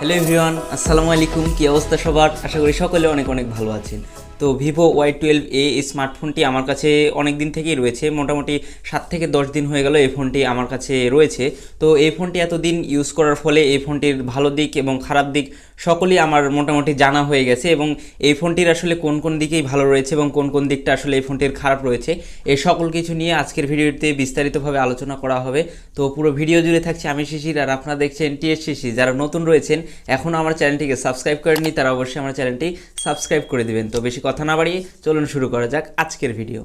Hello everyone, আসসালামু আলাইকুম। কী অবস্থা সবার? আশা করি সকলে অনেক অনেক ভালো আছেন। তো ভিভো Y12A এই স্মার্টফোনটি আমার কাছে অনেক দিন থেকেই রয়েছে, মোটামুটি 7 থেকে 10 দিন হয়ে গেল এই ফোনটি আমার কাছে রয়েছে। তো এই ফোনটি এতদিন ইউজ করার ফলে এই ফোনটির ভালো দিক এবং খারাপ দিক সকলেই আমার মোটামুটি জানা হয়ে গেছে, এবং এই ফোনটির আসলে কোন কোন দিকেই ভালো রয়েছে এবং কোন কোন দিকটা আসলে এই ফোনটির খারাপ রয়েছে, এই সকল কিছু নিয়ে আজকের ভিডিওতে বিস্তারিতভাবে আলোচনা করা হবে। তো পুরো ভিডিও জুড়ে থাকছে আমি শিশির, আর আপনারা দেখছেন TSCC। যারা নতুন রয়েছেন, এখনও আমার চ্যানেলটিকে সাবস্ক্রাইব করেননি, তারা অবশ্যই আমার চ্যানেলটি সাবস্ক্রাইব করে দিবেন। তো বেশি কথা না বাড়িয়ে চলুন শুরু করা যাক আজকের ভিডিও।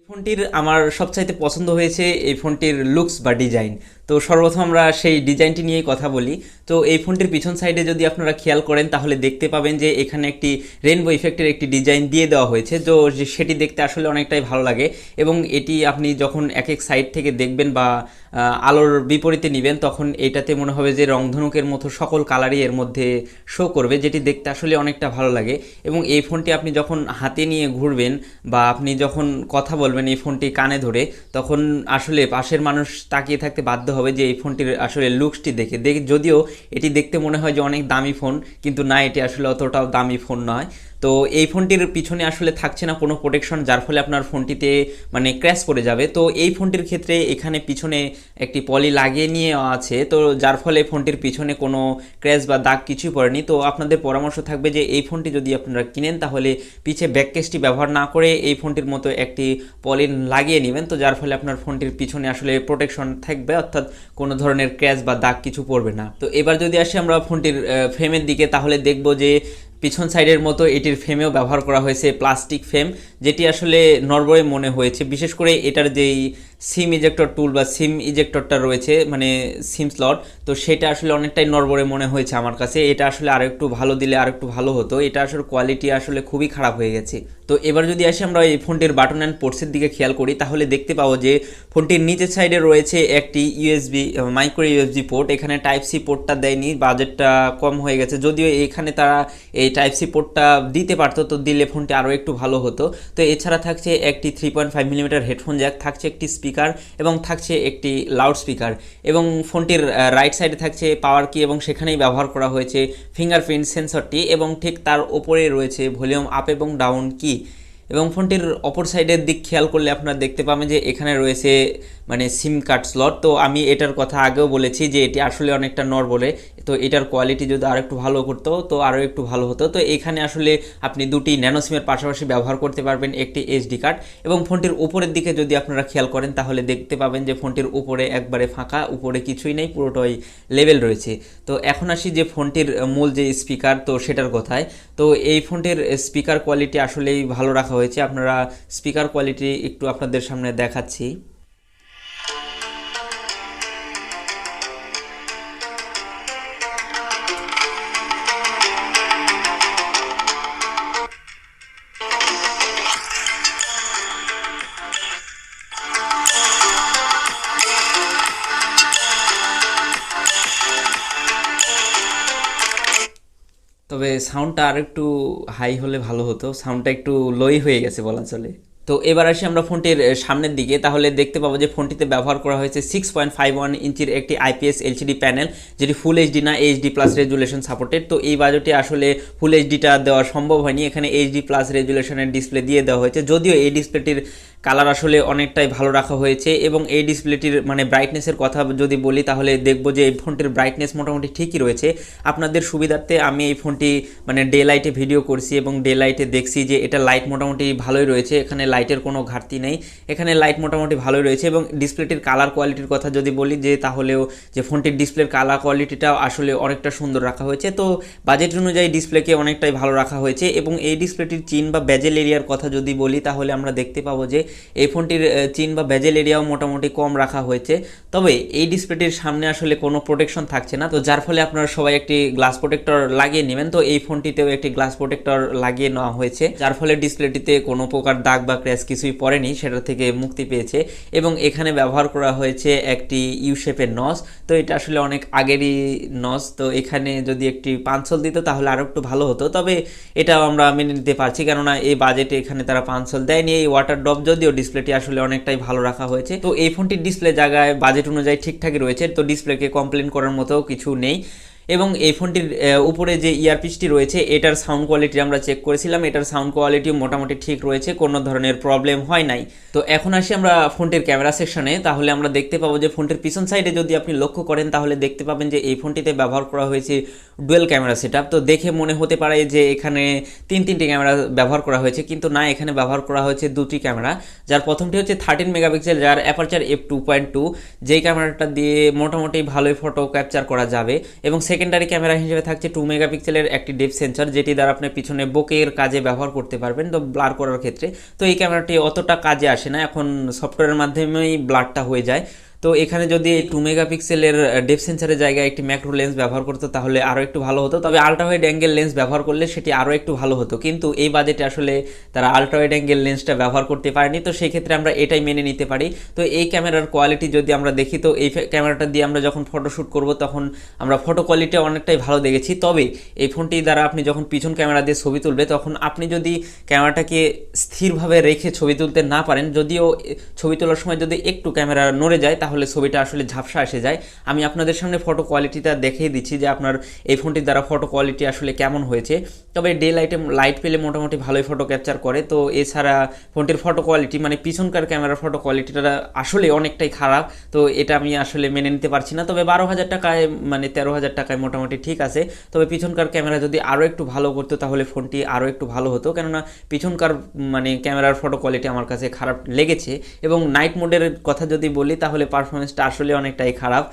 ফোনটির আমার সবচাইতে পছন্দ হয়েছে এই ফোনটির লুকস বা ডিজাইন। তো সর্বপ্রথম আমরা সেই ডিজাইনটি নিয়েই কথা বলি। তো এই ফোনটির পিছন সাইডে যদি আপনারা খেয়াল করেন তাহলে দেখতে পাবেন যে এখানে একটি রেনবো ইফেক্টের একটি ডিজাইন দিয়ে দেওয়া হয়েছে, তো সেটি দেখতে আসলে অনেকটাই ভালো লাগে। এবং এটি আপনি যখন এক এক সাইড থেকে দেখবেন বা আলোর বিপরীতে নেবেন, তখন এটাতে মনে হবে যে রংধনুকের মতো সকল কালারই এর মধ্যে শো করবে, যেটি দেখতে আসলে অনেকটা ভালো লাগে। এবং এই ফোনটি আপনি যখন হাতে নিয়ে ঘুরবেন বা আপনি যখন কথা বলবেন এই ফোনটি কানে ধরে, তখন আসলে পাশের মানুষ তাকিয়ে থাকতে বাধ্য হবে যে এই ফোনটির আসলে লুকসটি দেখে। যদিও এটি দেখতে মনে হয় যে অনেক দামি ফোন, কিন্তু না, এটি আসলে অতটাও দামি ফোন নয়। তো এই ফোনটির পিছনে আসলে থাকছে না কোনো প্রোটেকশন, যার ফলে আপনার ফোনটিতে মানে ক্র্যাশ করে যাবে। তো এই ফোনটির ক্ষেত্রে এখানে পিছনে একটি পলি লাগিয়ে নিয়ে আছে, তো যার ফলে ফোনটির পিছনে কোনো ক্র্যাশ বা দাগ কিছুই পড়েনি। তো আপনাদের পরামর্শ থাকবে যে এই ফোনটি যদি আপনারা কিনেন তাহলে পিছে ব্যাক কেসটি ব্যবহার না করে এই ফোনটির মতো একটি পলি লাগিয়ে নেবেন, তো যার ফলে আপনার ফোনটির পিছনে আসলে প্রোটেকশন থাকবে, অর্থাৎ কোনো ধরনের ক্র্যাশ বা দাগ কিছু পড়বে না। তো এবার যদি আসি আমরা ফোনটির ফ্রেমের দিকে, তাহলে দেখব যে পিছন সাইডের মতো এটির ফ্রেমেও ব্যবহার করা হয়েছে প্লাস্টিক ফ্রেম, যেটি আসলে নড়বড়ে মনে হয়েছে। বিশেষ করে এটার যেই সিম ইজেক্টর টুল বা সিম ইজেক্টরটা রয়েছে, মানে সিম স্লট, তো সেটা আসলে অনেকটাই নড়বড়ে মনে হয়েছে আমার কাছে। এটা আসলে আরেকটু ভালো দিলে আরেকটু ভালো হতো, এটা আসলে কোয়ালিটি আসলে খুবই খারাপ হয়ে গেছে। তো এবার যদি আসি আমরা এই ফোনটির বাটন অ্যান্ড পোর্টসের দিকে খেয়াল করি, তাহলে দেখতে পাবো যে ফোনটির নিচের সাইডে রয়েছে একটি মাইক্রো ইউএসবি পোর্ট। এখানে টাইপ সি পোর্টটা দেয়নি, বাজেটটা কম হয়ে গেছে, যদিও এখানে তারা এই টাইপ সি পোর্টটা দিতে পারতো, তো দিলে ফোনটি আরও একটু ভালো হতো। তো এছাড়া থাকছে একটি 3.5 মিলিমিটার হেডফোন জ্যাক, থাকছে একটি স্পিকার এবং থাকছে একটি লাউড স্পিকার। এবং ফোনটির রাইট সাইডে থাকছে পাওয়ার কি, এবং সেখানেই ব্যবহার করা হয়েছে ফিঙ্গারপ্রিন্ট সেন্সরটি, এবং ঠিক তার ওপরে রয়েছে ভলিউম আপ এবং ডাউন কি। এবং ফোনটির অপর সাইডের দিক খেয়াল করলে আপনারা দেখতে পাবেন যে এখানে রয়েছে মানে সিম কার্ড স্লট। তো আমি এটার কথা আগেও বলেছি যে এটি আসলে অনেকটা নড়বড়ে, তো এটার কোয়ালিটি যদি আরও একটু ভালো করতো তো আরও একটু ভালো হতো। তো এখানে আসলে আপনি দুটি ন্যানো সিমের পাশাপাশি ব্যবহার করতে পারবেন একটি SD কার্ড। এবং ফোনটির উপরের দিকে যদি আপনারা খেয়াল করেন তাহলে দেখতে পাবেন যে ফোনটির উপরে একবারে ফাঁকা, উপরে কিছুই নেই, পুরোটাই লেভেল রয়েছে। তো এখন আসি যে ফোনটির মূল যে স্পিকার, তো সেটার কথায়। তো এই ফোনটির স্পিকার কোয়ালিটি আসলেই ভালো রাখা হয়েছে। আপনারা স্পিকার কোয়ালিটি একটু আপনাদের সামনে দেখাচ্ছি। তবে সাউন্ডটা আর একটু হাই হলে ভালো হতো, সাউন্ডটা একটু লোই হয়ে গেছে বলা চলে। তো এবার আসি আমরা ফোনটির সামনের দিকে, তাহলে দেখতে পাবো যে ফোনটিতে ব্যবহার করা হয়েছে 6.51 ইঞ্চির একটি IPS LCD প্যানেল, যেটি ফুল HD না HD প্লাস রেজুলেশন সাপোর্টেড। তো এই বাজেটে আসলে ফুল HDটা দেওয়া সম্ভব হয়নি, এখানে HD প্লাস রেজুলেশনের ডিসপ্লে দিয়ে দেওয়া হয়েছে। যদিও এই ডিসপ্লেটির কালার আসলে অনেকটাই ভালো রাখা হয়েছে, এবং এই ডিসপ্লেটির মানে ব্রাইটনেসের কথা যদি বলি তাহলে দেখবো যে এই ফোনটির ব্রাইটনেস মোটামুটি ঠিকই রয়েছে। আপনাদের সুবিধার্থে আমি এই ফোনটি মানে ডে লাইটে ভিডিও করছি এবং ডে লাইটে দেখছি যে এটা লাইট মোটামুটি ভালোই রয়েছে, এখানে লাইটের কোনো ঘাটতি নেই, এখানে লাইট মোটামুটি ভালোই রয়েছে। এবং ডিসপ্লেটির কালার কোয়ালিটির কথা যদি বলি যে তাহলেও যে ফোনটির ডিসপ্লের কালার কোয়ালিটিটাও আসলে অনেকটা সুন্দর রাখা হয়েছে। তো বাজেট অনুযায়ী ডিসপ্লেকে অনেকটাই ভালো রাখা হয়েছে। এবং এই ডিসপ্লেটির চিন বা বেজেল এরিয়ার কথা যদি বলি তাহলে আমরা দেখতে পাবো যে এই ফোনটির চিন বা বেজেল এরিয়াও মোটামুটি কম রাখা হয়েছে। তবে এই ডিসপ্লেটির সামনে আসলে কোনো প্রোটেকশন থাকছে না, তো যার ফলে আপনারা সবাই একটি গ্লাস প্রোটেক্টর লাগিয়ে নেবেন। তো এই ফোনটিতেও একটি গ্লাস প্রোটেক্টর লাগিয়ে নেওয়া হয়েছে, যার ফলে ডিসপ্লেটিতে কোনো প্রকার দাগ বা ক্র্যাশ কিছুই পড়েনি, সেটা থেকে মুক্তি পেয়েছে। এবং এখানে ব্যবহার করা হয়েছে একটি ইউ শেপের নস, তো এটা আসলে অনেক আগেরই নস। তো এখানে যদি একটি পাঞ্চল দিত তাহলে আরও একটু ভালো হতো, তবে এটাও আমরা মেনে নিতে পারছি, কেননা এই বাজেটে এখানে তারা পাঞ্চল দেয়নি। এই ওয়াটার ড্রপ যদিও যদিও ডিসপ্লেটি আসলে অনেকটাই ভালো রাখা হয়েছে। তো এই ফোনটির ডিসপ্লে জায়গায় বাজেট অনুযায়ী ঠিকঠাকই রয়েছে, তো ডিসপ্লেকে কমপ্লেন করার মতো কিছু নেই। এবং এই ফোনটির উপরে যে ইয়ারপিসটি রয়েছে এটার সাউন্ড কোয়ালিটি আমরা চেক করেছিলাম, এটার সাউন্ড কোয়ালিটিও মোটামুটি ঠিক রয়েছে, কোনো ধরনের প্রবলেম হয় নাই। তো এখন আসি আমরা ফোনটির ক্যামেরা সেকশনে। তাহলে আমরা দেখতে পাবো যে ফোনটির পিছন সাইডে যদি আপনি লক্ষ্য করেন তাহলে দেখতে পাবেন যে এই ফোনটিতে ব্যবহার করা হয়েছে ডুয়েল ক্যামেরা সেটআপ। তো দেখে মনে হতে পারে যে এখানে তিনটি ক্যামেরা ব্যবহার করা হয়েছে, কিন্তু না, এখানে ব্যবহার করা হয়েছে দুটি ক্যামেরা। যার প্রথমটি হচ্ছে 13 মেগাপিক্সেল, যার অ্যাপারচার f2.2, যেই ক্যামেরাটা দিয়ে মোটামুটি ভালোই ফটো ক্যাপচার করা যাবে। এবং সেকেন্ডারি ক্যামেরা হিসেবে থাকছে 2 মেগাপিক্সেলের একটি ডেপথ সেন্সর, যেটি দ্বারা আপনি পিছনে বোকের কাজে ব্যবহার করতে পারবেন, তো ব্লার করার ক্ষেত্রে। তো এই ক্যামেরাটি অতটা কাজে আসে না, এখন সফটওয়্যারের মাধ্যমেই ব্লারটা হয়ে যায়। তো এখানে যদি 2 মেগাপিক্সেলের ডেপথ সেন্সরের জায়গায় একটি ম্যাক্রো লেন্স ব্যবহার করতো তাহলে আরও একটু ভালো হতো, তবে আলট্রা ওয়াইড অ্যাঙ্গেল লেন্স ব্যবহার করলে সেটি আরও একটু ভালো হতো। কিন্তু এই বাজেটে আসলে তারা আলট্রা ওয়াইড অ্যাঙ্গেল লেন্সটা ব্যবহার করতে পারেনি, তো সেই ক্ষেত্রে আমরা এটাই মেনে নিতে পারি। তো এই ক্যামেরার কোয়ালিটি যদি আমরা দেখি, তো এই ক্যামেরাটা দিয়ে আমরা যখন ফটোশ্যুট করব তখন আমরা ফটো কোয়ালিটি অনেকটাই ভালো দেখেছি। তবে এই ফোনটি দ্বারা আপনি যখন পিছন ক্যামেরা দিয়ে ছবি তুলবে তখন আপনি যদি ক্যামেরাটাকে স্থিরভাবে রেখে ছবি তুলতে না পারেন, যদিও ছবি তোলার সময় যদি একটু ক্যামেরা নড়ে যায় তাহলে ছবিটা আসলে ঝাপসা এসে যায়। আমি আপনাদের সামনে ফটো কোয়ালিটিটা দেখিয়ে দিচ্ছি যে আপনার এই ফোনটির দ্বারা ফটো কোয়ালিটি আসলে কেমন হয়েছে। তবে ডে লাইট পেলে মোটামুটি ভালোই ফটো ক্যাপচার করে। তো এছাড়া ফোনটির ফটো কোয়ালিটি মানে পিছনকার ক্যামেরার ফটো কোয়ালিটিটা আসলে অনেকটাই খারাপ, তো এটা আমি আসলে মেনে নিতে পারছি না। তবে 12,000 টাকায় মানে 13,000 টাকায় মোটামুটি ঠিক আছে। তবে পিছনকার ক্যামেরা যদি আরও একটু ভালো করতো তাহলে ফোনটি আরও একটু ভালো হতো, কেননা পিছনকার মানে ক্যামেরার ফটো কোয়ালিটি আমার কাছে খারাপ লেগেছে। এবং নাইট মোডের কথা যদি বলি তাহলে পারফরমেন্সটা আসলে অনেকটাই খারাপ,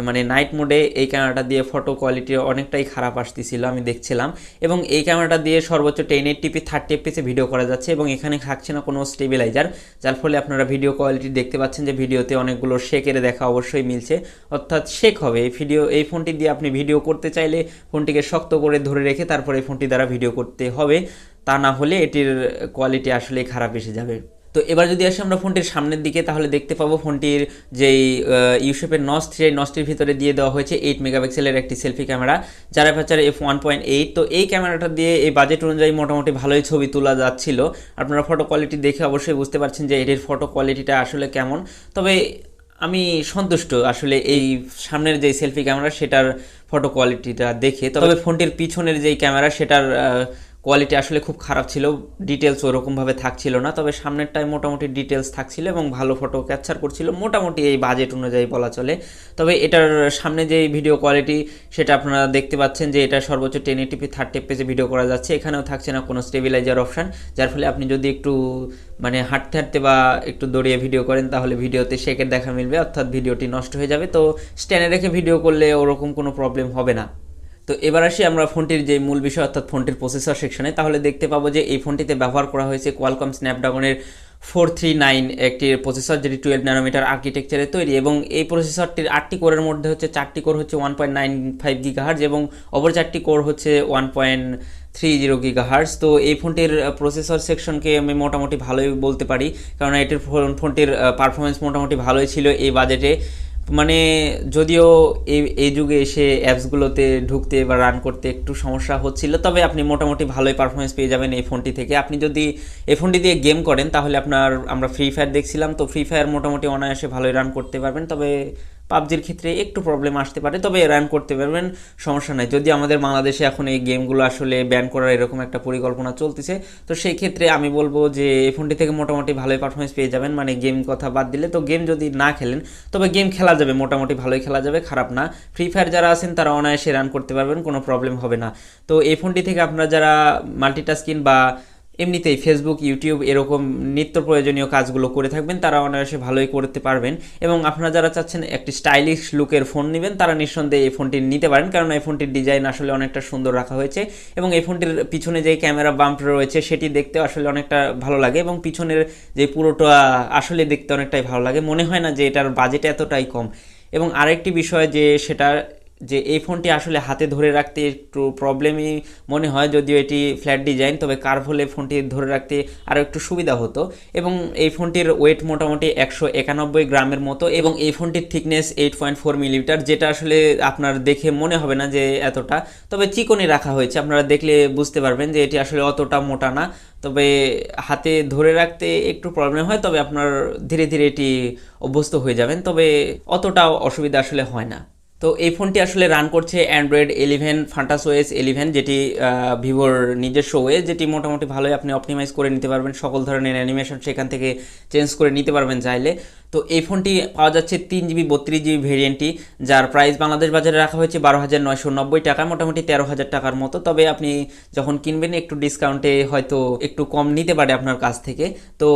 মানে নাইট মোডে এই ক্যামেরাটা দিয়ে ফটো কোয়ালিটি অনেকটাই খারাপ আসতেছিল, আমি দেখছিলাম। এবং এই ক্যামেরাটা দিয়ে সর্বোচ্চ 1080p 30fps ভিডিও করা যাচ্ছে এবং এখানে থাকছে না কোনো স্টেবিলাইজার, যার ফলে আপনারা ভিডিও কোয়ালিটি দেখতে পাচ্ছেন যে ভিডিওতে অনেকগুলো শেকের দেখা অবশ্যই মিলছে, অর্থাৎ শেক হবে এই ফোনটি দিয়ে আপনি ভিডিও করতে চাইলে ফোনটিকে শক্ত করে ধরে রেখে তারপরে এই ফোনটি দ্বারা ভিডিও করতে হবে, তা না হলে এটির কোয়ালিটি আসলে খারাপ এসে যাবে। তো এবার যদি আসি আমরা ফোনটির সামনের দিকে তাহলে দেখতে পাবো ফোনটির যেই ইউশেপের নচ, সেই নচটির ভিতরে দিয়ে দেওয়া হয়েছে 8 মেগাপিক্সেলের একটি সেলফি ক্যামেরা, যার অ্যাপারচার f1.8। তো এই ক্যামেরাটা দিয়ে এই বাজেট অনুযায়ী মোটামুটি ভালোই ছবি তোলা যাচ্ছিল। আপনারা ফটো কোয়ালিটি দেখে অবশ্যই বুঝতে পারছেন যে এটির ফটো কোয়ালিটিটা আসলে কেমন। তবে আমি সন্তুষ্ট আসলে এই সামনের যে সেলফি ক্যামেরা সেটার ফটো কোয়ালিটিটা দেখে। তবে ফোনটির পিছনের যেই ক্যামেরা সেটার কোয়ালিটি আসলে খুব খারাপ ছিল, ডিটেলস ওরকমভাবে থাকছিল না। তবে সামনেরটায় মোটামুটি ডিটেলস থাকছিল এবং ভালো ফটো ক্যাপচার করছিল মোটামুটি এই বাজেট অনুযায়ী বলা চলে। তবে এটার সামনে যে ভিডিও কোয়ালিটি সেটা আপনারা দেখতে পাচ্ছেন যে এটা সর্বোচ্চ 1080p 30fps ভিডিও করা যাচ্ছে, এখানেও থাকছে না কোনো স্টেবিলাইজার অপশান, যার ফলে আপনি যদি একটু মানে হাঁটতে হাঁটতে বা একটু দৌড়িয়ে ভিডিও করেন তাহলে ভিডিওতে শেকের দেখা মিলবে, অর্থাৎ ভিডিওটি নষ্ট হয়ে যাবে। তো স্ট্যান্ডে রেখে ভিডিও করলে ওরকম কোনো প্রবলেম হবে না। তো এবার আসি আমরা ফোনটির যে মূল বিষয় অর্থাৎ ফোনটির প্রসেসর সেকশনে। তাহলে দেখতে পাবো যে এই ফোনটিতে ব্যবহার করা হয়েছে কোয়ালকম স্ন্যাপড্রাগনের 439 একটি প্রসেসর, যেটি 12 ন্যানোমিটার আর্কিটেকচারে তৈরি। এবং এই প্রসেসরটির 8টি কোরের মধ্যে হচ্ছে 4টি কোর হচ্ছে 1.95 গিগাহার্জ এবং অপর 4টি কোর হচ্ছে 1.30 গিগাহার্জ। তো এই ফোনটির প্রসেসর সেকশনকে আমি মোটামুটি ভালোই বলতে পারি, কারণ এটির ফোনটির পারফরমেন্স মোটামুটি ভালোই ছিল এই বাজেটে। মানে যদিও এই যুগে এসে অ্যাপসগুলোতে ঢুকতে বা রান করতে একটু সমস্যা হচ্ছিল, তবে আপনি মোটামুটি ভালোই পারফরমেন্স পেয়ে যাবেন এই ফোনটি থেকে। আপনি যদি এই ফোনটি দিয়ে গেম করেন তাহলে আমরা ফ্রি ফায়ার দেখছিলাম, তো ফ্রি ফায়ার মোটামুটি অনায়াসে ভালোই রান করতে পারবেন। তবে পাবজির ক্ষেত্রে একটু প্রবলেম আসতে পারে, তবে রান করতে পারবেন, সমস্যা নাই। যদি আমাদের বাংলাদেশে এখন এই গেমগুলো আসলে ব্যান করার এরকম একটা পরিকল্পনা চলতেছে, তো সেই ক্ষেত্রে আমি বলবো যে এই ফোনটি থেকে মোটামুটি ভালোই পারফরমেন্স পেয়ে যাবেন, মানে গেম কথা বাদ দিলে। তো গেম যদি না খেলেন তবে গেম খেলা যাবে, মোটামুটি ভালোই খেলা যাবে, খারাপ না। ফ্রি ফায়ার যারা আছেন তারা অনায়াসে রান করতে পারবেন, কোনো প্রবলেম হবে না। তো এই ফোনটি থেকে আপনারা যারা মাল্টিটাস্কিং বা এমনিতেই ফেসবুক, ইউটিউব এরকম নিত্য প্রয়োজনীয় কাজগুলো করে থাকবেন তারা অনায়াসে ভালোই করতে পারবেন। এবং আপনারা যারা চাচ্ছেন একটি স্টাইলিশ লুকের ফোন নেবেন তারা নিঃসন্দেহে এই ফোনটি নিতে পারেন, কারণ এই ফোনটির ডিজাইন আসলে অনেকটা সুন্দর রাখা হয়েছে এবং এই ফোনটির পিছনে যে ক্যামেরা বাম্প রয়েছে সেটি দেখতে আসলে অনেকটা ভালো লাগে এবং পিছনের যে পুরোটা আসলে দেখতে অনেকটাই ভালো লাগে, মনে হয় না যে এটার বাজেট এতটাই কম। এবং আরেকটি বিষয় যে সেটা যে এই ফোনটি আসলে হাতে ধরে রাখতে একটু প্রবলেমই মনে হয়, যদিও এটি ফ্ল্যাট ডিজাইন, তবে কার্ভ হলে ফোনটি ধরে রাখতে আরও একটু সুবিধা হতো। এবং এই ফোনটির ওয়েট মোটামুটি 191 গ্রামের মতো, এবং এই ফোনটির থিকনেস 8.4 মিলিমিটার, যেটা আসলে আপনার দেখে মনে হবে না যে এতটা, তবে চিকনই রাখা হয়েছে। আপনারা দেখলে বুঝতে পারবেন যে এটি আসলে অতটা মোটা না, তবে হাতে ধরে রাখতে একটু প্রবলেম হয়, তবে আপনার ধীরে ধীরে এটি অভ্যস্ত হয়ে যাবেন, তবে অতটা অসুবিধা আসলে হয় না। তো এই ফোনটি আসলে রান করছে অ্যান্ড্রয়েড 11 ফান্টাস ওএস 11, যেটি ভিভোর নিজস্ব ওএস, যেটি মোটামুটি ভালোই আপনি অপটিমাইজ করে নিতে পারবেন, সকল ধরনের অ্যানিমেশন সেখান থেকে চেঞ্জ করে নিতে পারবেন চাইলে। তো এই ফোনটি পাওয়া যাচ্ছে 3GB 32GB ভেরিয়েন্টটি, যার প্রাইস বাংলাদেশ বাজারে রাখা হয়েছে 12,990 টাকা, মোটামুটি 13,000 টাকার মতো। তবে আপনি যখন কিনবেন একটু ডিসকাউন্টে হয়তো একটু কম নিতে পারে আপনার কাছ থেকে। তো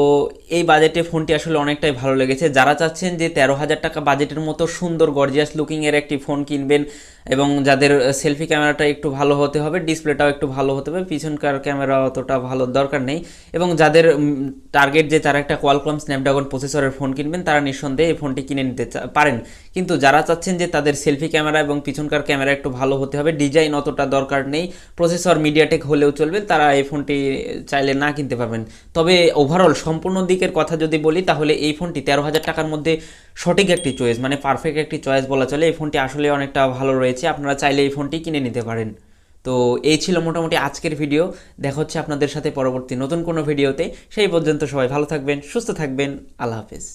এই বাজেটে ফোনটি আসলে অনেকটাই ভালো লেগেছে। যারা চাচ্ছেন যে 13,000 টাকা বাজেটের মতো সুন্দর গর্জিয়াস লুকিংয়ের একটি ফোন কিনবেন, এবং যাদের সেলফি ক্যামেরাটা একটু ভালো হতে হবে, ডিসপ্লেটাও একটু ভালো হতে হবে, পিছনকার ক্যামেরা অতটা ভালো দরকার নেই, এবং যাদের টার্গেট যে তারা একটা কোয়ালকম স্ন্যাপড্রাগন প্রসেসরের ফোন কিনবেন, তারা নিঃসন্দেহে এই ফোনটি কিনে নিতে পারেন। কিন্তু যারা চাচ্ছেন যে তাদের সেলফি ক্যামেরা এবং পিছনকার ক্যামেরা একটু ভালো হতে হবে, ডিজাইন অতটা দরকার নেই, প্রসেসর মিডিয়াটেক হলেও চলবে, তারা এই ফোনটি চাইলে না কিনতে পারবেন। তবে ওভারঅল সম্পূর্ণ দিকের কথা যদি বলি, তাহলে এই ফোনটি 13,000 টাকার মধ্যে সঠিক একটি চয়েস, মানে পারফেক্ট একটি চয়েস বলা চলে। এই ফোনটি আসলে অনেকটা ভালো রয়েছে, আপনারা চাইলে এই ফোনটি কিনে নিতে পারেন। তো এই ছিল মোটামুটি আজকের ভিডিও। দেখা হচ্ছে আপনাদের সাথে পরবর্তী নতুন কোনো ভিডিওতে। সেই পর্যন্ত সবাই ভালো থাকবেন, সুস্থ থাকবেন। আল্লাহ হাফেজ।